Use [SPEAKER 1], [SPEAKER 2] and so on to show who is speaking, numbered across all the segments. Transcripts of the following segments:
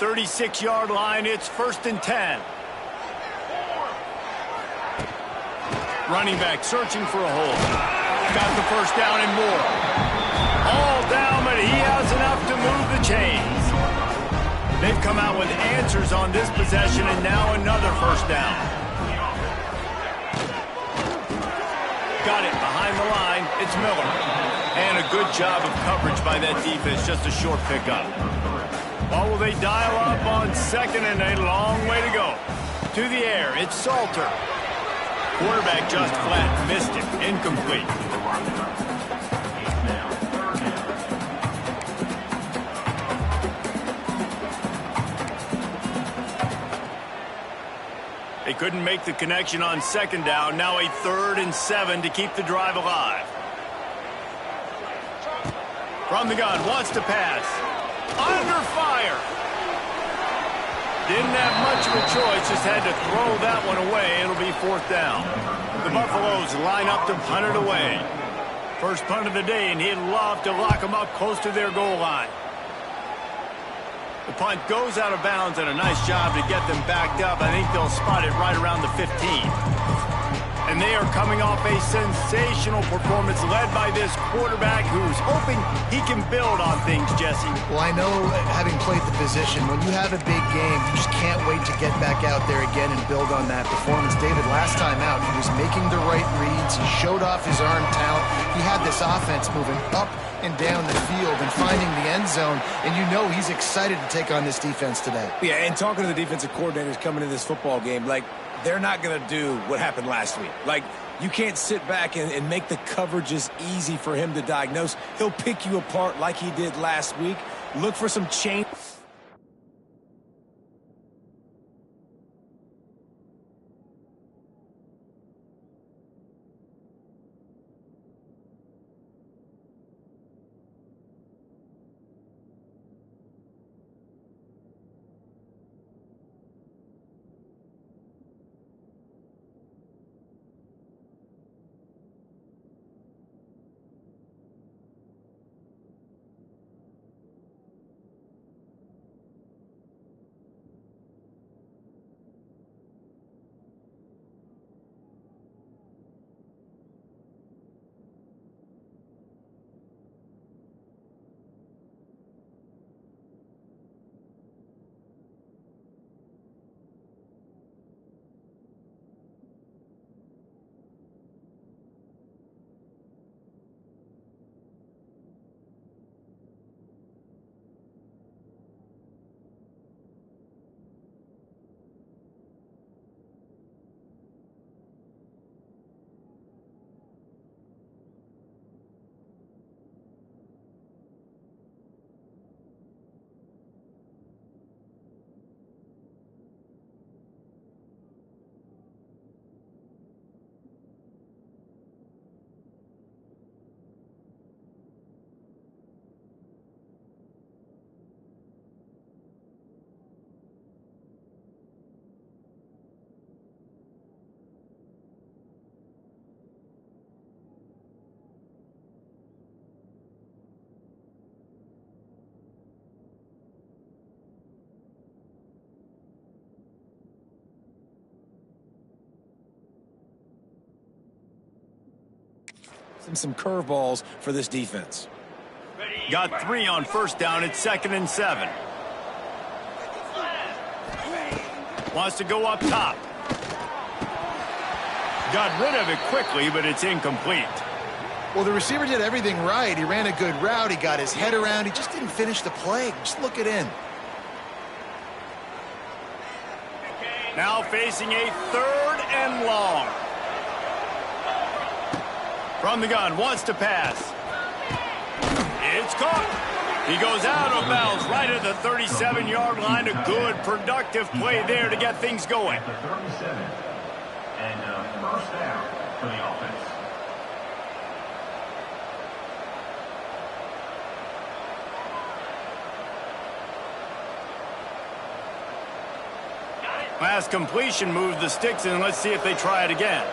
[SPEAKER 1] 36-yard line. It's 1st and 10. Running back searching for a hole. Got the first down and more. All down, but he has enough to move the chains. They've come out with answers on this possession, and now another first down. Got it behind the line. It's Miller. And a good job of coverage by that defense. Just a short pickup. Well, will they dial up on 2nd and a long way to go? To the air, it's Salter. Quarterback just flat missed it. Incomplete. They couldn't make the connection on 2nd down. Now a 3rd and 7 to keep the drive alive. From the gun, wants to pass. Under fire. Didn't have much of a choice, just had to throw that one away. It'll be 4th down. The Buffaloes line up to punt it away. First punt of the day, and he'd love to lock them up close to their goal line. The punt goes out of bounds, and a nice job to get them backed up. I think they'll spot it right around the 15. And they are coming off a sensational performance led by this quarterback who's hoping he can build on things, Jesse.
[SPEAKER 2] Well, I know, having played the position, when you have a big game, you just can't wait to get back out there again and build on that performance. David, last time out, he was making the right reads. He showed off his arm talent. He had this offense moving up and down the field and finding the end zone, and you know he's excited to take on this defense today.
[SPEAKER 3] Yeah, and talking to the defensive coordinators coming into this football game, like, they're not going to do what happened last week. Like, you can't sit back and make the coverages easy for him to diagnose. He'll pick you apart like he did last week. Look for some change. Some curveballs for this defense.
[SPEAKER 1] Got 3 on 1st down. It's 2nd and 7. Wants to go up top. Got rid of it quickly, but it's incomplete.
[SPEAKER 2] Well, the receiver did everything right. He ran a good route. He got his head around. He just didn't finish the play. Just look it in.
[SPEAKER 1] Now facing a 3rd and long. From the gun, wants to pass. It's caught. He goes out of bounds right at the 37-yard line. A good, productive play there to get things going.
[SPEAKER 4] At the 37, and first down for the offense.
[SPEAKER 1] Last completion moved the sticks in. Let's see if they try it again.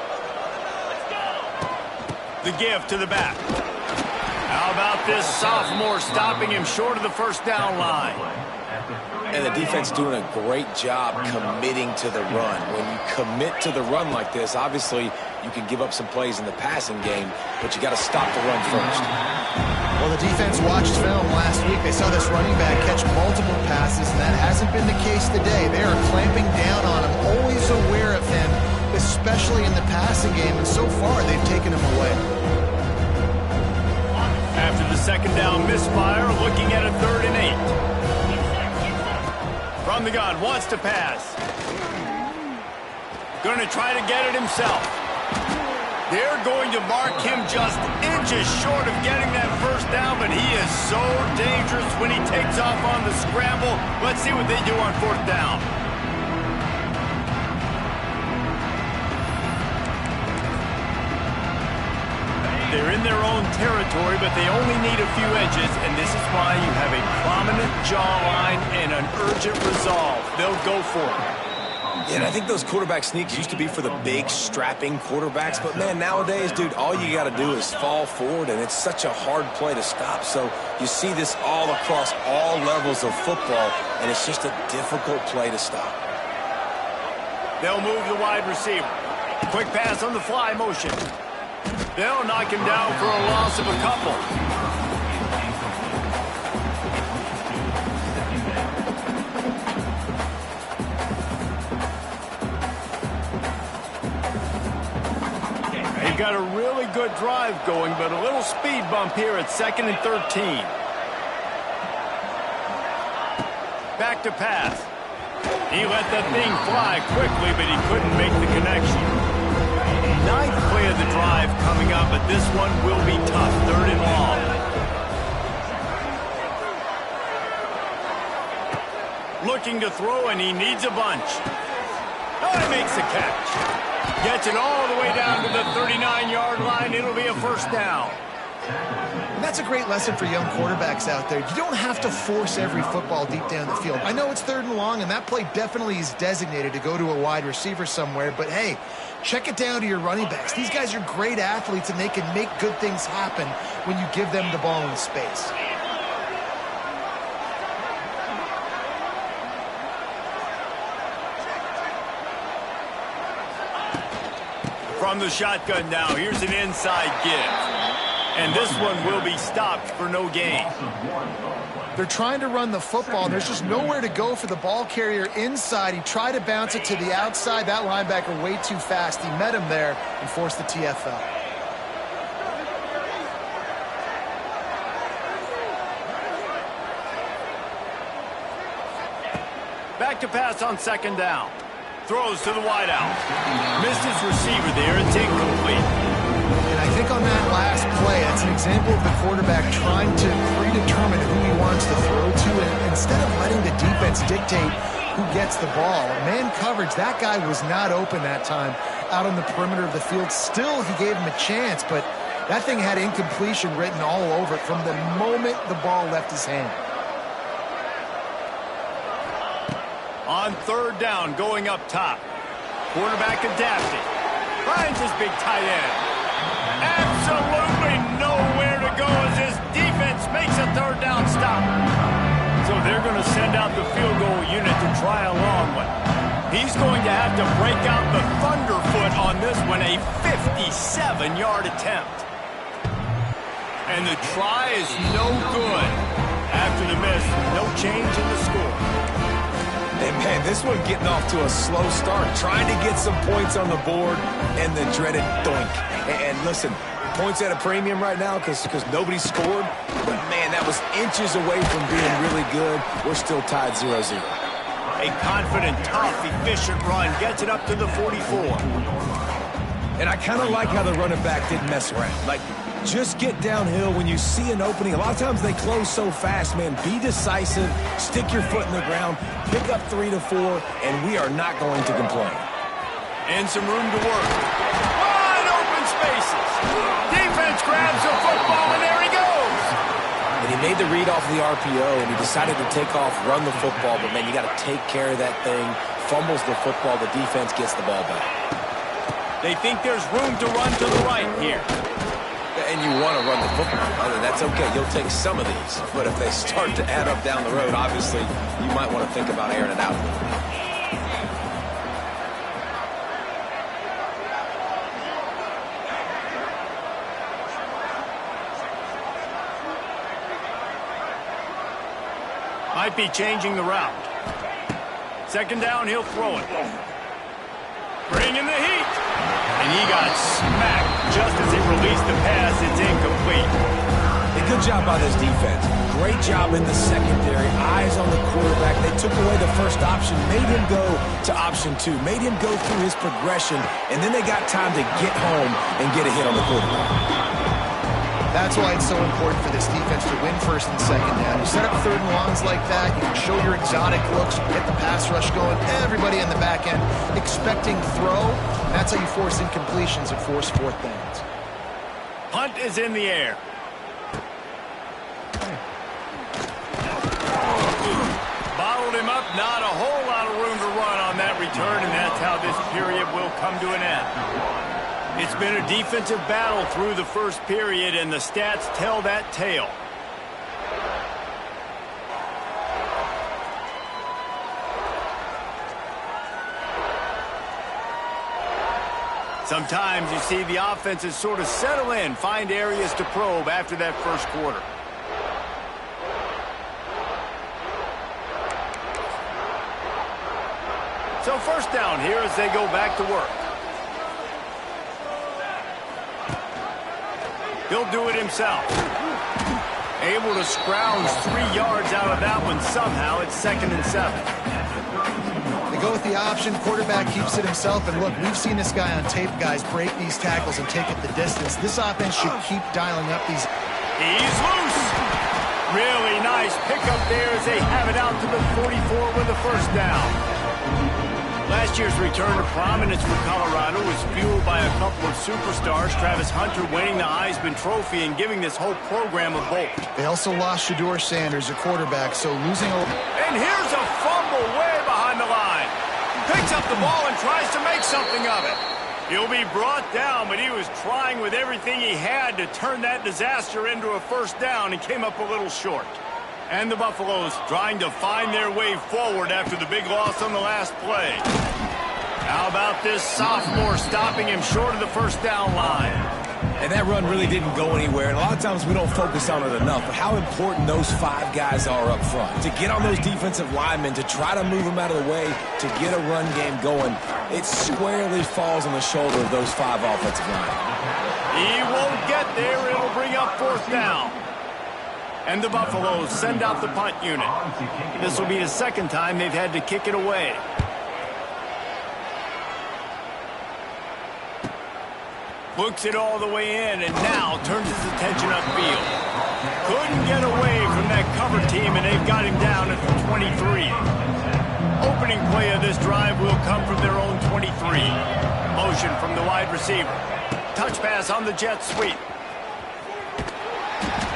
[SPEAKER 1] The give to the back. How about this sophomore stopping him short of the first down line?
[SPEAKER 3] And the defense doing a great job committing to the run. When you commit to the run like this, obviously you can give up some plays in the passing game, but you got to stop the run first.
[SPEAKER 2] Well, the defense watched film last week. They saw this running back catch multiple passes, and that hasn't been the case today. They are clamping down on him, always aware of him, especially in the passing game, and so far they've taken him away.
[SPEAKER 1] After the second down misfire, looking at a 3rd and 8. From the gun, wants to pass. Going to try to get it himself. They're going to mark him just inches short of getting that first down, but he is so dangerous when he takes off on the scramble. Let's see what they do on 4th down. They're in their own territory, but they only need a few edges, and this is why you have a prominent jawline and an urgent resolve. They'll go for it.
[SPEAKER 3] Yeah, and I think those quarterback sneaks used to be for the big, strapping quarterbacks, but, man, nowadays, dude, all you got to do is fall forward, and it's such a hard play to stop. So you see this all across all levels of football, and it's just a difficult play to stop.
[SPEAKER 1] They'll move the wide receiver. Quick pass on the fly motion. They'll knock him down for a loss of a couple. They've got a really good drive going, but a little speed bump here at 2nd and 13. Back to pass. He let that thing fly quickly, but he couldn't make the connection. 9th play of the drive coming up, but this one will be tough. 3rd and long. Looking to throw, and he needs a bunch. Oh, he makes a catch. Gets it all the way down to the 39-yard line. It'll be a 1st down.
[SPEAKER 2] And that's a great lesson for young quarterbacks out there. You don't have to force every football deep down the field. I know it's 3rd and long, and that play definitely is designated to go to a wide receiver somewhere, but hey, check it down to your running backs. These guys are great athletes, and they can make good things happen when you give them the ball in space.
[SPEAKER 1] From the shotgun now, here's an inside give. And this one will be stopped for no gain.
[SPEAKER 2] They're trying to run the football. There's just nowhere to go for the ball carrier inside. He tried to bounce it to the outside. That linebacker way too fast. He met him there and forced the TFL.
[SPEAKER 1] Back to pass on 2nd down. Throws to the wideout. Missed his receiver there. It's incomplete.
[SPEAKER 2] And I think on that last play, that's an example of the quarterback trying to predetermine who he wants to throw to, and instead of letting the defense dictate who gets the ball. Man coverage, that guy was not open that time out on the perimeter of the field. Still, he gave him a chance, but that thing had incompletion written all over it from the moment the ball left his hand.
[SPEAKER 1] On 3rd down, going up top. Quarterback adapting. Finds his big tight end. Absolutely nowhere to go as his defense makes a 3rd down stop. So they're going to send out the field goal unit to try a long one. He's going to have to break out the thunderfoot on this one, a 57-yard attempt. And the try is no good. After the miss, no change in the score.
[SPEAKER 3] And, man, this one getting off to a slow start, trying to get some points on the board, and the dreaded doink. And listen, points at a premium right now because nobody scored. But, man, that was inches away from being really good. We're still tied 0-0.
[SPEAKER 1] A confident, tough, efficient run gets it up to the 44.
[SPEAKER 3] And I kind of like how the running back didn't mess around. Like, just get downhill when you see an opening. A lot of times they close so fast, man. Be decisive, stick your foot in the ground, pick up 3 to 4, and we are not going to complain.
[SPEAKER 1] And some room to work. Wide open spaces. Defense grabs the football, and there he goes.
[SPEAKER 3] And he made the read off the RPO, and he decided to take off, run the football. But, man, you got to take care of that thing. Fumbles the football. The defense gets the ball back.
[SPEAKER 1] They think there's room to run to the right here.
[SPEAKER 3] and you want to run the football. That's okay. You'll take some of these. But if they start to add up down the road, obviously, you might want to think about airing it out.
[SPEAKER 1] Might be changing the route. Second down, he'll throw it. Bringing the heat. And he got smacked just as he released the pass. It's incomplete.
[SPEAKER 3] A good job by this defense. Great job in the secondary. Eyes on the quarterback. They took away the first option, made him go to option 2, made him go through his progression, and then they got time to get home and get a hit on the quarterback.
[SPEAKER 2] That's why it's so important for this defense to win first and second down. You set up third and longs like that, you can show your exotic looks, you can get the pass rush going, everybody on the back end expecting throw, and that's how you force incompletions and force fourth downs.
[SPEAKER 1] Punt is in the air. Bottled him up, not a whole lot of room to run on that return, and that's how this period will come to an end. It's been a defensive battle through the first period, and the stats tell that tale. Sometimes you see the offenses sort of settle in, find areas to probe after that first quarter. So first down here as they go back to work. He'll do it himself. Able to scrounge 3 yards out of that one somehow. It's 2nd and 7.
[SPEAKER 2] They go with the option. Quarterback keeps it himself. And look, we've seen this guy on tape, guys, break these tackles and take it the distance. This offense should keep dialing up these.
[SPEAKER 1] He's loose. Really nice pickup there as they have it out to the 44 with a first down. Last year's return to prominence for Colorado was fueled by a couple of superstars, Travis Hunter winning the Heisman Trophy and giving this whole program a bolt.
[SPEAKER 2] They also lost Shedeur Sanders, a quarterback, so losing a...
[SPEAKER 1] And here's a fumble way behind the line. Picks up the ball and tries to make something of it. He'll be brought down, but he was trying with everything he had to turn that disaster into a first down and came up a little short. And the Buffaloes trying to find their way forward after the big loss on the last play. How about this sophomore stopping him short of the first down line?
[SPEAKER 3] And that run really didn't go anywhere, and a lot of times we don't focus on it enough, but how important those 5 guys are up front. To get on those defensive linemen, to try to move them out of the way, to get a run game going, it squarely falls on the shoulder of those 5 offensive linemen.
[SPEAKER 1] He won't get there. It'll bring up fourth down. And the Buffaloes send out the punt unit. This will be the second time they've had to kick it away. Books it all the way in and now turns his attention upfield. Couldn't get away from that cover team, and they've got him down at the 23. Opening play of this drive will come from their own 23. Motion from the wide receiver. Touch pass on the jet sweep.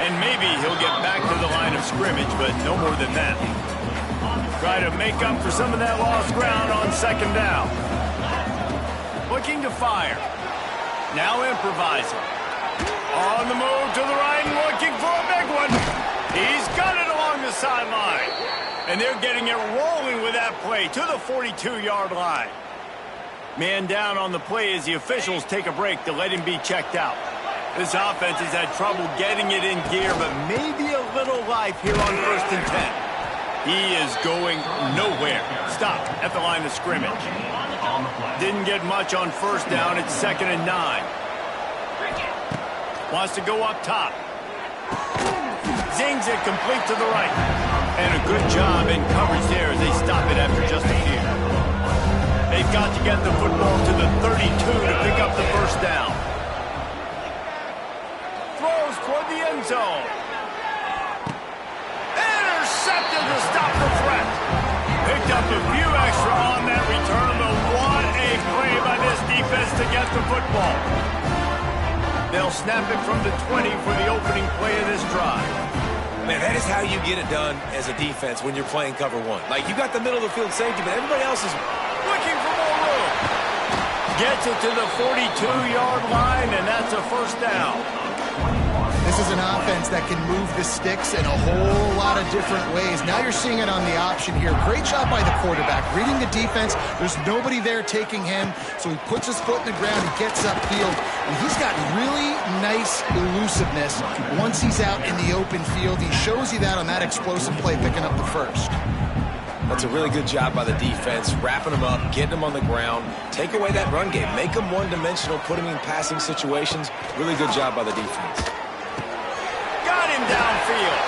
[SPEAKER 1] And maybe he'll get back to the line of scrimmage, but no more than that. Try to make up for some of that lost ground on second down. Looking to fire. Now improvising. On the move to the right and looking for a big one. He's got it along the sideline. And they're getting it rolling with that play to the 42-yard line. Man down on the play as the officials take a break to let him be checked out. This offense has had trouble getting it in gear, but maybe a little life here on 1st and 10. He is going nowhere. Stop at the line of scrimmage. Didn't get much on first down. It's 2nd and 9. Wants to go up top. Zings it complete to the right. And a good job in coverage there as they stop it after just a few. They've got to get the football to the 32 to pick up the first down. Throws toward the end zone. Intercepted to stop the threat. Picked up a few extra on that return, but what a play by this defense to get the football. They'll snap it from the 20 for the opening play of this drive.
[SPEAKER 3] Man, that is how you get it done as a defense when you're playing cover 1. Like, you got the middle of the field safety, but everybody else is
[SPEAKER 1] looking for more room. Gets it to the 42-yard line, and that's a first down.
[SPEAKER 2] This is an offense that can move the sticks in a whole lot of different ways. Now you're seeing it on the option here. Great job by the quarterback. Reading the defense, there's nobody there taking him, so he puts his foot in the ground, he gets upfield, and he's got really nice elusiveness once he's out in the open field. He shows you that on that explosive play, picking up the first.
[SPEAKER 3] That's a really good job by the defense, wrapping him up, getting him on the ground, take away that run game, make him one-dimensional, put him in passing situations. Really good job by the defense.
[SPEAKER 1] Got him downfield.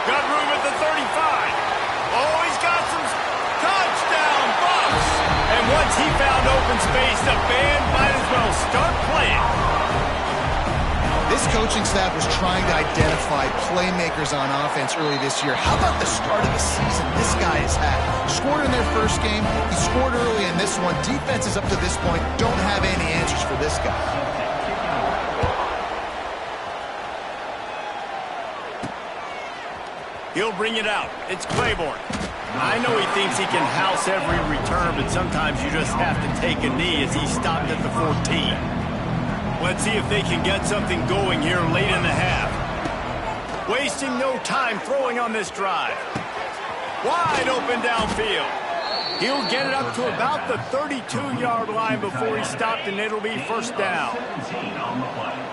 [SPEAKER 1] Got room at the 35. Oh, he's got some touchdown Bucks. And once he found open space, the band might as well start playing.
[SPEAKER 2] This coaching staff was trying to identify playmakers on offense early this year. How about the start of the season this guy has had? Scored in their first game. He scored early in this one. Defenses up to this point don't have any answers for this guy.
[SPEAKER 1] He'll bring it out. It's Claiborne. I know he thinks he can house every return, but sometimes you just have to take a knee as he stopped at the 14. Let's see if they can get something going here late in the half. Wasting no time throwing on this drive. Wide open downfield. He'll get it up to about the 32-yard line before he stopped, and it'll be first down.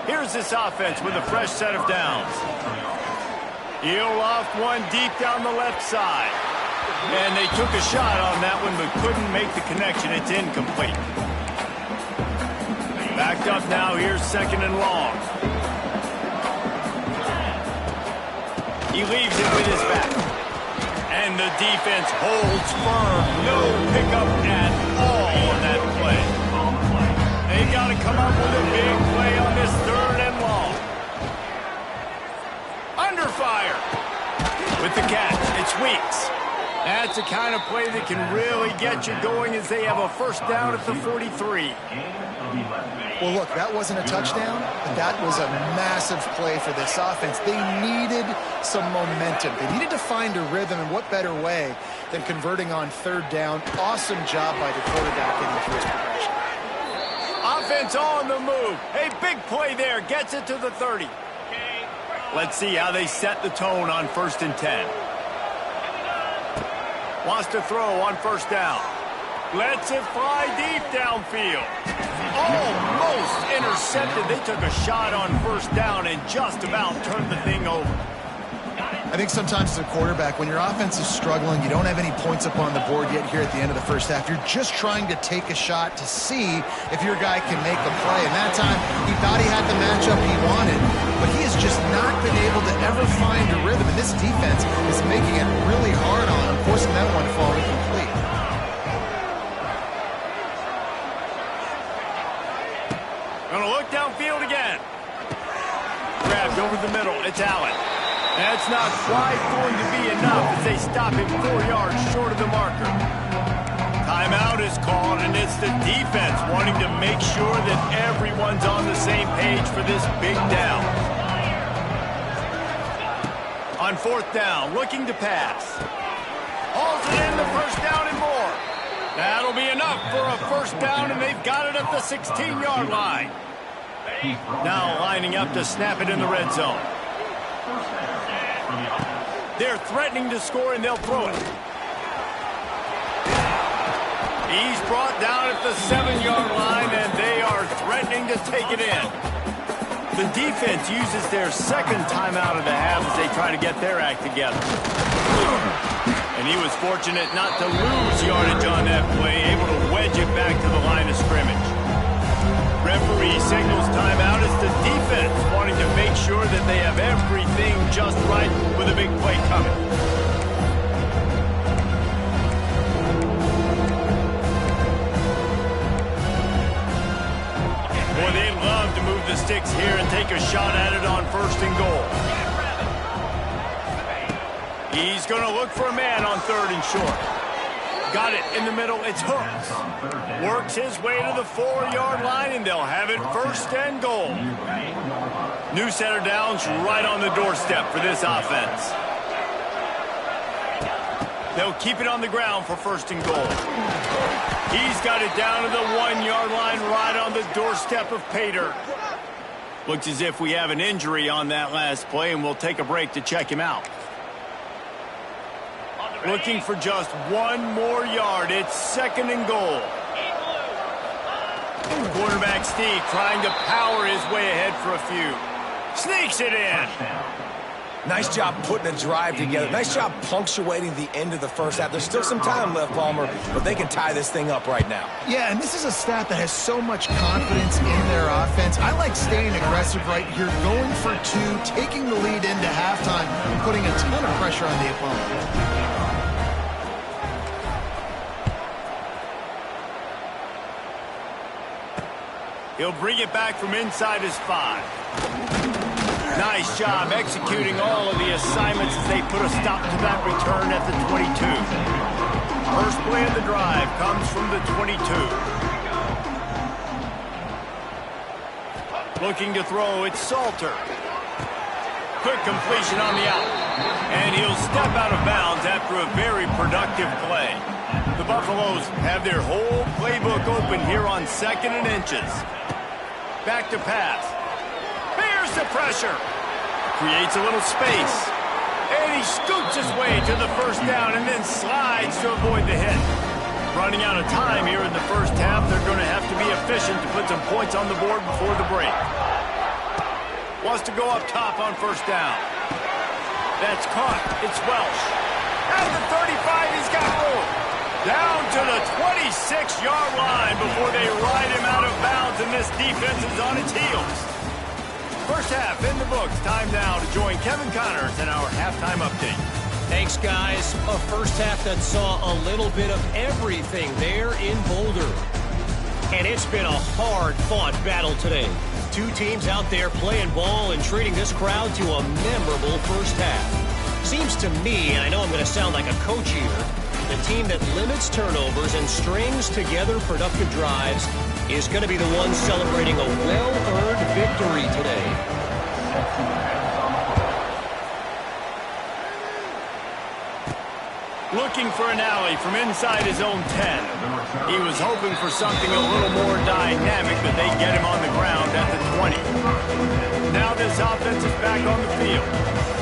[SPEAKER 1] Here's this offense with a fresh set of downs. He'll loft one deep down the left side. And they took a shot on that one but couldn't make the connection. It's incomplete. Backed up now, here's second and long. He leaves it with his back. And the defense holds firm. No pickup at all on that play. They got to come up with a big play on this third and long. Under fire. With the catch, it's Weeks. That's the kind of play that can really get you going as they have a first down at the 43.
[SPEAKER 2] Well, look, that wasn't a touchdown, but that was a massive play for this offense. They needed some momentum. They needed to find a rhythm, and what better way than converting on third down. Awesome job by the quarterback getting through his progression.
[SPEAKER 1] Offense on the move. A big play there. Gets it to the 30. Let's see how they set the tone on 1st and 10. Wants to throw on first down. Lets it fly deep downfield. Almost intercepted. They took a shot on first down and just about turned the thing over.
[SPEAKER 2] I think sometimes as a quarterback, when your offense is struggling, you don't have any points up on the board yet here at the end of the first half. You're just trying to take a shot to see if your guy can make a play. And that time, he thought he had the matchup he wanted, but he has just not been able to ever find a rhythm. And this defense is making it really hard on him, forcing that one to fall incomplete.
[SPEAKER 1] Gonna look downfield again. Grabbed over the middle. It's Allen. That's not quite going to be enough as they stop him 4 yards short of the marker. Timeout is called, and it's the defense wanting to make sure that everyone's on the same page for this big down. On 4th down, looking to pass. Hauls it in, the first down and more. That'll be enough for a first down, and they've got it at the 16-yard line. Now lining up to snap it in the red zone. They're threatening to score, and they'll throw it. He's brought down at the 7-yard line, and they are threatening to take it in. The defense uses their second timeout of the half as they try to get their act together. And he was fortunate not to lose yardage on that play, able to wedge it back to the line of scrimmage. Referee signals timeout as the defense wanting to make sure that they have everything just right with a big play coming. Boy, they love to move the sticks here and take a shot at it on 1st and goal. He's going to look for a man on 3rd and short. Got it in the middle. It's Hooks. Works his way to the 4-yard line, and they'll have it 1st and goal. New set of downs right on the doorstep for this offense. They'll keep it on the ground for 1st and goal. He's got it down to the 1-yard line right on the doorstep of pay dirt. Looks as if we have an injury on that last play, and we'll take a break to check him out. Looking for just one more yard. It's 2nd and goal. Quarterback Steve trying to power his way ahead for a few. Sneaks it in.
[SPEAKER 3] Nice job putting a drive together. Nice job punctuating the end of the first half. There's still some time left, Palmer, but they can tie this thing up right now.
[SPEAKER 2] Yeah, and this is a staff that has so much confidence in their offense. I like staying aggressive right here, going for 2, taking the lead into halftime, and putting a ton of pressure on the opponent.
[SPEAKER 1] He'll bring it back from inside his 5. Nice job executing all of the assignments as they put a stop to that return at the 22. First play of the drive comes from the 22. Looking to throw, it's Salter. Quick completion on the out. And he'll step out of bounds after a very productive play. The Buffaloes have their whole playbook open here on 2nd and inches. Back to pass. Bears the pressure. Creates a little space. And he scoots his way to the first down and then slides to avoid the hit. Running out of time here in the first half. They're going to have to be efficient to put some points on the board before the break. Wants to go up top on first down. That's caught. It's Welsh. At the 35, he's got room. Down to the 26-yard line before they ride him out of bounds, and this defense is on its heels. First half in the books. Time now to join Kevin Connors in our halftime update.
[SPEAKER 5] Thanks, guys. A first half that saw a little bit of everything there in Boulder. And it's been a hard-fought battle today. 2 teams out there playing ball and treating this crowd to a memorable first half. Seems to me, and I know I'm going to sound like a coach here, the team that limits turnovers and strings together productive drives is going to be the one celebrating a well-earned victory today.
[SPEAKER 1] Looking for an alley from inside his own 10. He was hoping for something a little more dynamic, but they get him on the ground at the 20. Now this offense is back on the field.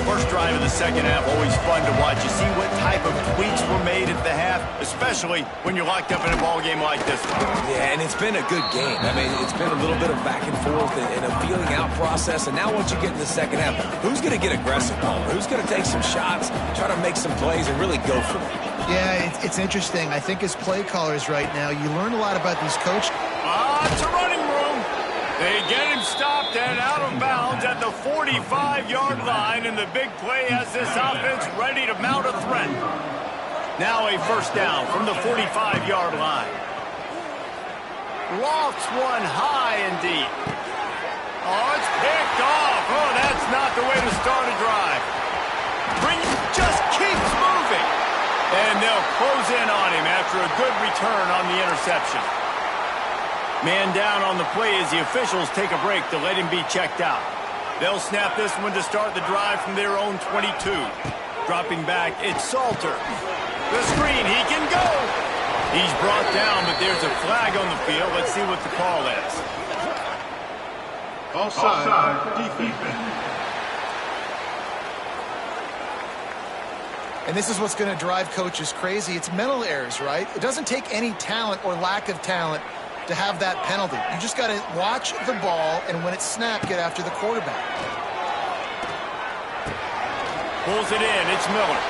[SPEAKER 1] First drive of the second half, always fun to watch. You see what type of tweaks were made at the half, especially when you're locked up in a ball game like this one.
[SPEAKER 3] Yeah, and it's been a good game. I mean, it's been a little bit of back and forth and a feeling out process. And now once you get in the second half, who's going to get aggressive, Palmer? Who's going to take some shots, try to make some plays, and really go for it?
[SPEAKER 2] Yeah, it's interesting. I think as play callers right now, you learn a lot about these coaches.
[SPEAKER 1] It's a running room. They get him stopped and out of bounds at the 45-yard line, and the big play has this offense ready to mount a threat. Now a first down from the 45-yard line. Lofts one high and deep. Oh, it's picked off. Oh, that's not the way to start a drive. Just keeps moving. And they'll close in on him after a good return on the interception. Man down on the play as the officials take a break to let him be checked out. They'll snap this one to start the drive from their own 22. Dropping back, it's Salter. The screen, he can go. He's brought down, but there's a flag on the field. Let's see what the call is.
[SPEAKER 4] Offside, defense.
[SPEAKER 2] And this is what's going to drive coaches crazy. It's mental errors, right? It doesn't take any talent or lack of talent to have that penalty. You just got to watch the ball, and when it's snapped, get after the quarterback.
[SPEAKER 1] Pulls it in. It's Miller.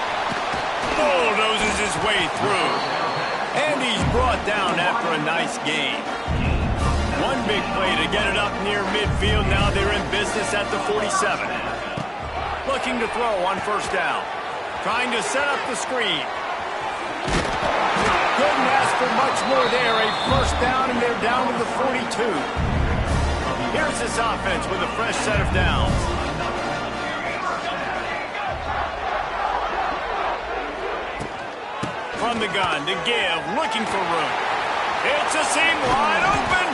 [SPEAKER 1] Bulldozes his way through. And he's brought down after a nice game. One big play to get it up near midfield. Now they're in business at the 47. Looking to throw on first down. Trying to set up the screen. Couldn't ask for much more there. A first down, and they're down to the 42. Here's this offense with a fresh set of downs. From the gun to give, looking for room. It's a seam wide open.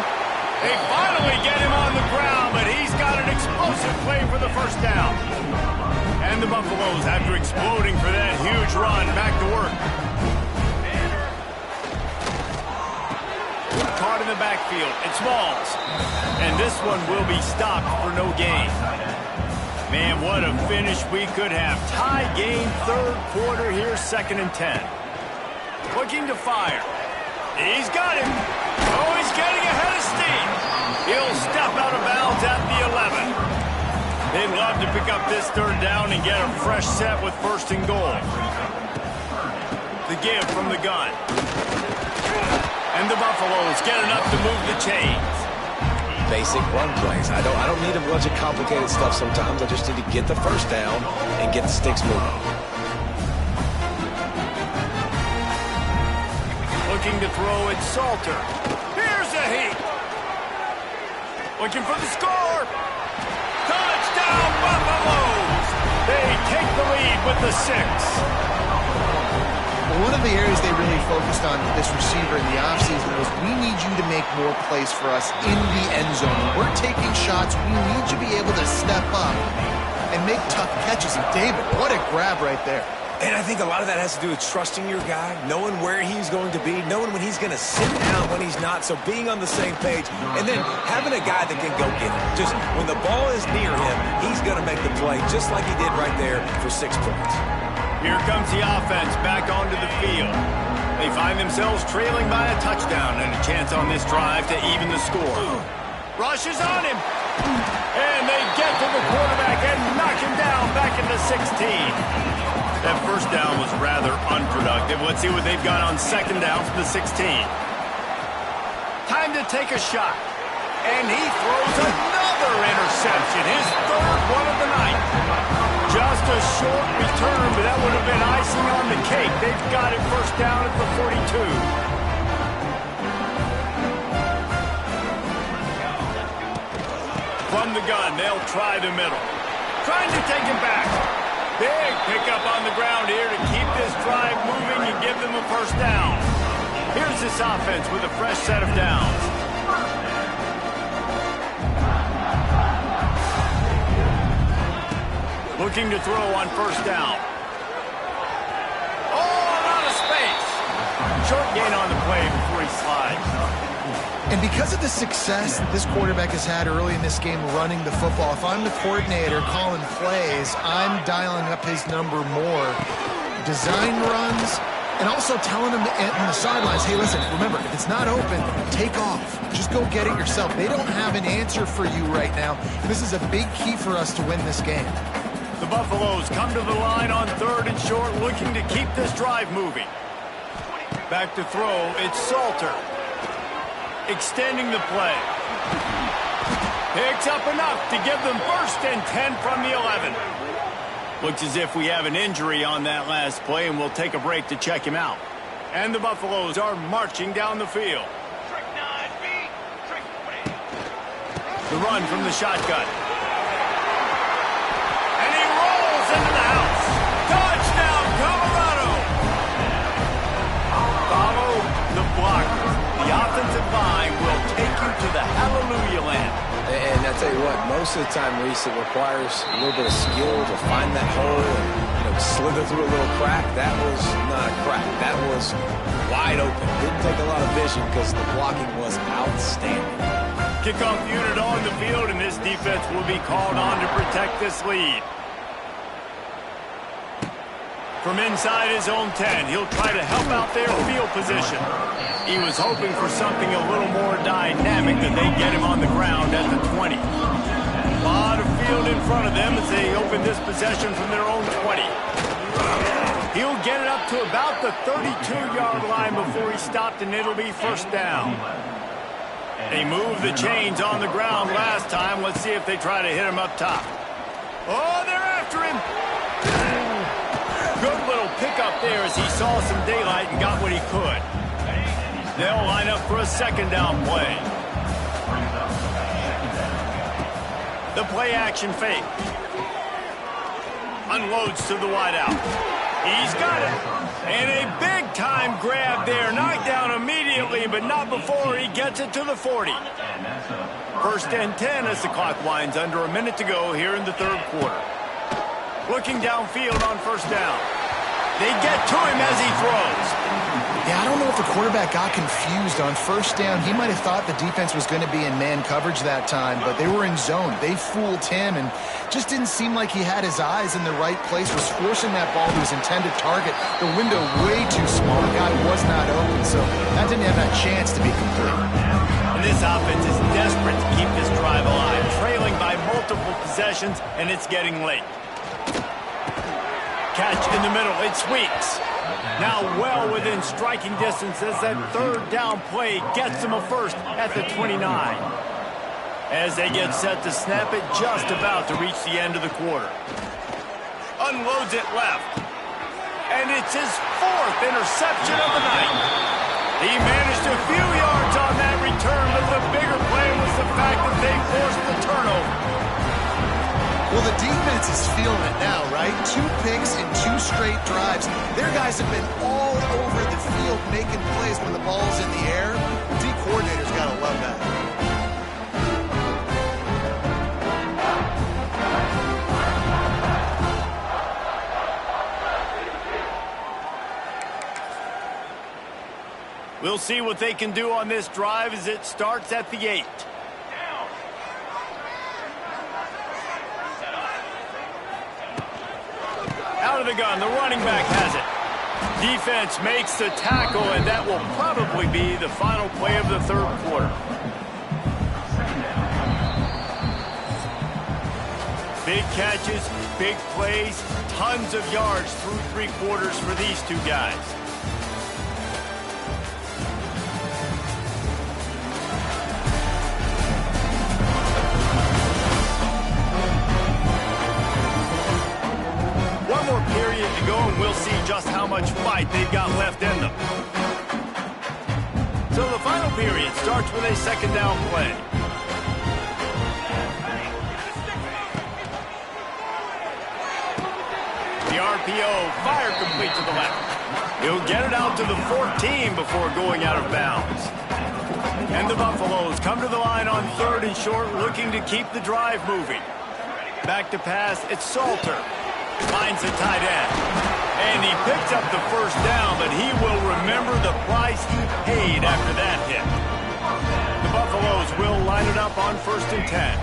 [SPEAKER 1] They finally get him on the ground, but he's got an explosive play for the first down. And the Buffaloes, after exploding for that huge run, back to work. out in the backfield. It's Smalls. And this one will be stopped for no gain. Man, what a finish we could have. Tie game, third quarter here, 2nd and 10. Looking to fire. He's got him. Oh, he's getting ahead of steam. He'll step out of bounds at the 11. They'd love to pick up this third down and get a fresh set with 1st and goal. The give from the gun. And the Buffaloes get enough to move the chains.
[SPEAKER 3] Basic run plays. I don't need a bunch of complicated stuff sometimes. I just need to get the first down and get the sticks moving.
[SPEAKER 1] Looking to throw, it's Salter. Here's a heat. Looking for the score. Touchdown, Buffaloes. They take the lead with the 6.
[SPEAKER 2] One of the areas they really focused on with this receiver in the offseason was we need you to make more plays for us in the end zone. When we're taking shots, we need you to be able to step up and make tough catches. And David, what a grab right there.
[SPEAKER 3] And I think a lot of that has to do with trusting your guy, knowing where he's going to be, knowing when he's going to sit down, when he's not, so being on the same page, and then having a guy that can go get it. Just when the ball is near him, he's going to make the play just like he did right there for 6 points.
[SPEAKER 1] Here comes the offense back onto the field. They find themselves trailing by a touchdown and a chance on this drive to even the score. Rush is on him. And they get to the quarterback and knock him down back in the 16. That first down was rather unproductive. Let's see what they've got on 2nd down from the 16. Time to take a shot. And he throws another interception. His 3rd one of the night. Just a short return, but that would have been icing on the cake. They've got it 1st down at the 42. From the gun, they'll try the middle. Trying to take him back. Big pickup on the ground here to keep this drive moving and give them a 1st down. Here's this offense with a fresh set of downs. Looking to throw on 1st down. Oh, out of space. Short gain on the play before he slides.
[SPEAKER 2] And because of the success that this quarterback has had early in this game running the football, if I'm the coordinator calling plays, I'm dialing up his number more. Design runs, and also telling him on the sidelines, hey, listen, remember, if it's not open, take off. Just go get it yourself. They don't have an answer for you right now. And this is a big key for us to win this game.
[SPEAKER 1] The Buffaloes come to the line on 3rd and short, looking to keep this drive moving. Back to throw, it's Salter. Extending the play. Picks up enough to give them 1st and 10 from the 11. Looks as if we have an injury on that last play, and we'll take a break to check him out. And the Buffaloes are marching down the field. The run from the shotgun. And he rolls into the house. Touchdown, Colorado! Follow the blockers. The offensive line will take you to the hallelujah land.
[SPEAKER 3] And I tell you what, most of the time, Reese, it requires a little bit of skill to find that hole and slither through a little crack. That was not a crack. That was wide open. Didn't take a lot of vision because the blocking was outstanding.
[SPEAKER 1] Kickoff unit on the field, and this defense will be called on to protect this lead. From inside his own 10, he'll try to help out their field position. He was hoping for something a little more dynamic that they get him on the ground at the 20. A lot of field in front of them as they open this possession from their own 20. He'll get it up to about the 32-yard line before he stopped, and it'll be 1st down. They moved the chains on the ground last time. Let's see if they try to hit him up top. Oh, they're after him. Good little pickup there as he saw some daylight and got what he could. They'll line up for a 2nd down play. The play action fake. Unloads to the wideout. He's got it. And a big-time grab there. Knocked down immediately, but not before he gets it to the 40. 1st and 10 as the clock winds under a minute to go here in the 3rd quarter. Looking downfield on 1st down. They get to him as he throws.
[SPEAKER 2] Yeah, I don't know if the quarterback got confused on first down. He might have thought the defense was going to be in man coverage that time, but they were in zone. They fooled him and just didn't seem like he had his eyes in the right place, was forcing that ball to his intended target. The window way too small. The guy was not open, so that didn't have that chance to be complete.
[SPEAKER 1] And this offense is desperate to keep this drive alive, trailing by multiple possessions, and it's getting late. Catch in the middle. It sweeps. Now well within striking distance as that third down play gets them a first at the 29. As they get set to snap it, just about to reach the end of the quarter. Unloads it left. And it's his fourth interception of the night. He managed a few yards on that return, but the bigger play was the fact that they forced the turnover.
[SPEAKER 2] Well, the defense is feeling it now, right? 2 picks in 2 straight drives. Their guys have been all over the field making plays when the ball's in the air. D coordinator's got to love that.
[SPEAKER 1] We'll see what they can do on this drive as it starts at the 8. Out of the gun, the running back has it. Defense makes the tackle, and that will probably be the final play of the third quarter. Big catches, big plays, tons of yards through 3 quarters for these 2 guys. Period to go, and we'll see just how much fight they've got left in them. So the final period starts with a second down play. The RPO fired complete to the left. He'll get it out to the 14 before going out of bounds. And the Buffaloes come to the line on 3rd and short, looking to keep the drive moving. Back to pass, it's Salter. Finds the tight end. And he picks up the first down, but he will remember the price he paid after that hit. The Buffaloes will line it up on 1st and 10.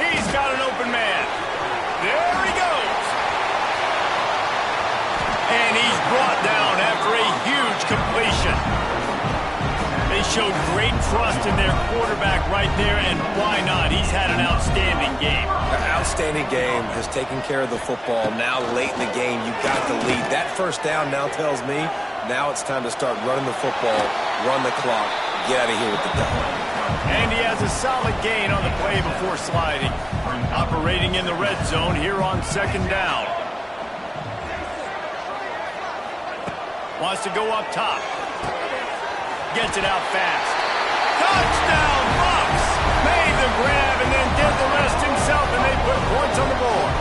[SPEAKER 1] He's got an open man. There he goes. And he's brought down after a huge completion. They showed great trust in their quarterback right there, and why not? He's had an outstanding game.
[SPEAKER 3] An outstanding game, has taken care of the football. Now late in the game, you got the lead. That first down now tells me now it's time to start running the football, run the clock, get out of here with the dub.
[SPEAKER 1] And he has a solid gain on the play before sliding. Operating in the red zone here on 2nd down. Wants to go up top. Gets it out fast. Touchdown, Bucks! Made the grab and then did the rest himself, and they put points on the board.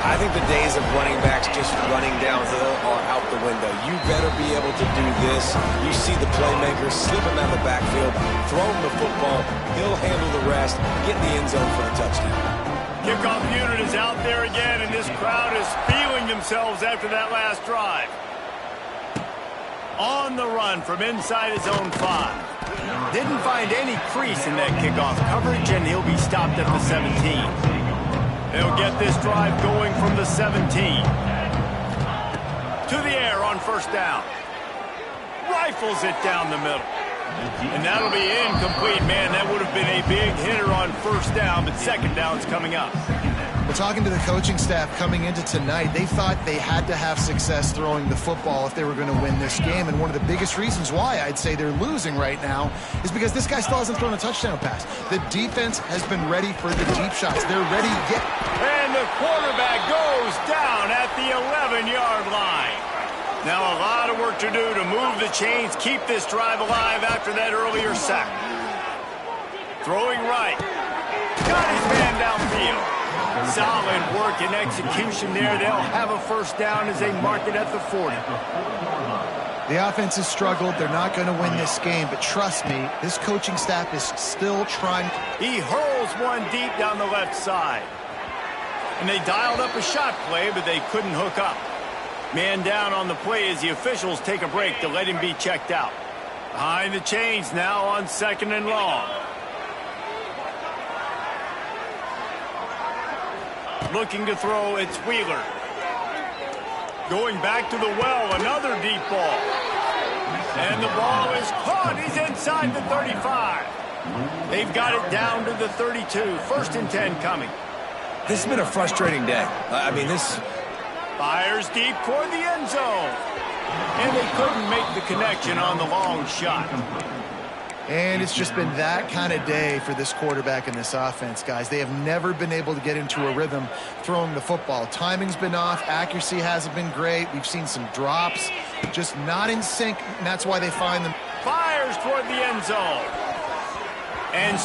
[SPEAKER 3] I think the days of running backs just running downhill are out the window. You better be able to do this. You see the playmaker slipping out of the backfield, throw him the football. He'll handle the rest, get in the end zone for the touchdown.
[SPEAKER 1] Kickoff unit is out there again, and this crowd is feeling themselves after that last drive. On the run from inside his own 5. Didn't find any crease in that kickoff coverage, and he'll be stopped at the 17. They'll get this drive going from the 17. To the air on 1st down. Rifles it down the middle. And that'll be incomplete. Man, that would have been a big hitter on 1st down, but 2nd down's coming up.
[SPEAKER 2] We're talking to the coaching staff coming into tonight. They thought they had to have success throwing the football if they were going to win this game. And one of the biggest reasons why I'd say they're losing right now is because this guy still hasn't thrown a touchdown pass. The defense has been ready for the deep shots. They're ready yet.
[SPEAKER 1] And the quarterback goes down at the 11-yard line. Now a lot of work to do to move the chains, keep this drive alive after that earlier sack. Throwing right. Got his man downfield. Solid work and execution there. They'll have a 1st down as they mark it at the 40.
[SPEAKER 2] The offense has struggled. They're not going to win this game, but trust me, this coaching staff is still trying.
[SPEAKER 1] He hurls one deep down the left side. And they dialed up a shot play, but they couldn't hook up. Man down on the play as the officials take a break to let him be checked out. Behind the chains now on 2nd and long. Looking to throw, it's Wheeler. Going back to the well, another deep ball. And the ball is caught. He's inside the 35. They've got it down to the 32. 1st and 10 coming.
[SPEAKER 3] This has been a frustrating day. I mean, this...
[SPEAKER 1] Fires deep toward the end zone. And they couldn't make the connection on the long shot.
[SPEAKER 2] And it's just been that kind of day for this quarterback and this offense, guys. They have never been able to get into a rhythm throwing the football. Timing's been off. Accuracy hasn't been great. We've seen some drops. Just not in sync, and that's why they find them.
[SPEAKER 1] Fires toward the end zone. And